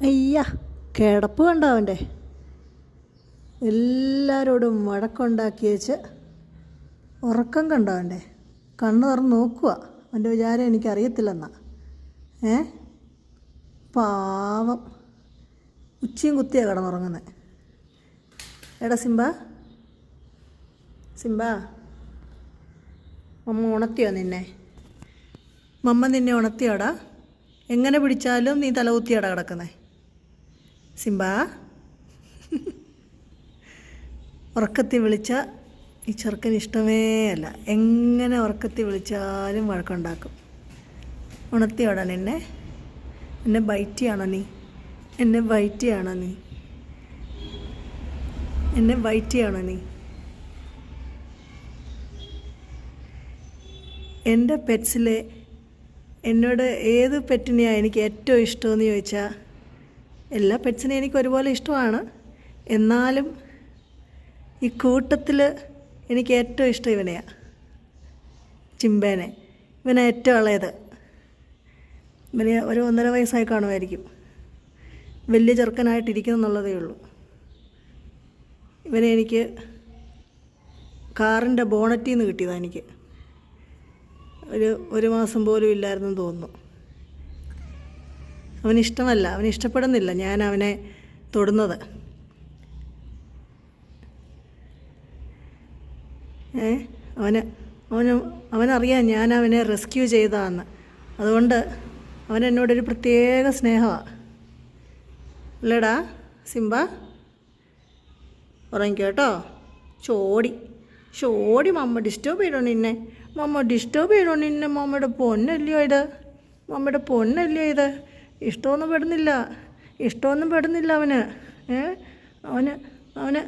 അയ്യ, കിടപ്പ് കണ്ടോ അവൻ്റെ? എല്ലാവരോടും വഴക്കുണ്ടാക്കി വെച്ച് ഉറക്കം കണ്ടോ അവൻ്റെ? കണ്ണ് തുറന്ന് നോക്കുക. അവൻ്റെ വിചാരം എനിക്കറിയത്തില്ലെന്നാ. പാവം, ഉച്ചയും കുത്തിയാണ് കിടന്നുറങ്ങുന്നത്. എടാ സിംബ, സിംബ, മമ്മ ഉണർത്തിയോ നിന്നെ? മമ്മ നിന്നെ ഉണർത്തിയോടാ? എങ്ങനെ പിടിച്ചാലും നീ തലകുത്തിയാടാ കിടക്കുന്നേ. സിംബ, ഉറക്കത്തിൽ വിളിച്ച ഈ ചെറുക്കന് ഇഷ്ടമേ അല്ല. എങ്ങനെ ഉറക്കത്തിൽ വിളിച്ചാലും വഴക്കുണ്ടാക്കും. ഉണർത്തിയോടാ നിന്നെ? എന്നെ ബൈറ്റ് ചെയ്യണോ നീ? എന്നെ ബൈറ്റ് ചെയ്യണോ നീ? എന്നെ ബൈറ്റ് ചെയ്യണോ നീ? എൻ്റെ പെറ്റ്സിൽ എന്നോട് ഏത് പെറ്റിനെയാണ് എനിക്ക് ഏറ്റവും ഇഷ്ടമെന്ന് ചോദിച്ചാൽ, എല്ലാ പെറ്റ്സിനെയും എനിക്ക് ഒരുപോലെ ഇഷ്ടമാണ്. എന്നാലും ഈ കൂട്ടത്തിൽ എനിക്ക് ഏറ്റവും ഇഷ്ടം ഇവനെയാണ്, ചിമ്പേനെ. ഇവനെ ഏറ്റവും ഇളയത്. ഇവന് ഒരു 1.5 വയസ്സായി കാണുമായിരിക്കും. വലിയ ചെറുക്കനായിട്ടിരിക്കുന്നുള്ളതേ ഉള്ളൂ. ഇവനെ എനിക്ക് കാറിൻ്റെ ബോണറ്റിൽ നിന്ന് കിട്ടിയതാണ്. എനിക്ക് ഒരു മാസം പോലും ഇല്ലായിരുന്നെന്ന് തോന്നുന്നു. അവനിഷ്ടമല്ല, അവന് ഇഷ്ടപ്പെടുന്നില്ല ഞാൻ അവനെ തൊടുന്നത്. അവനറിയാം ഞാൻ അവനെ റെസ്ക്യൂ ചെയ്തതാന്ന്. അതുകൊണ്ട് അവനെന്നോടൊരു പ്രത്യേക സ്നേഹമാണ്. അല്ലേടാ സിംബ? ഉറങ്ങിക്കോ കേട്ടോ. ചോടി മമ്മ ഡിസ്റ്റർബ് ചെയ്യണോ നിന്നെ? മമ്മയുടെ പൊന്നല്ലയോ ഇത്? മമ്മയുടെ പൊന്നല്ലയോ ഇത്? ഇഷ്ടമൊന്നും പെടുന്നില്ല അവന്. അവന്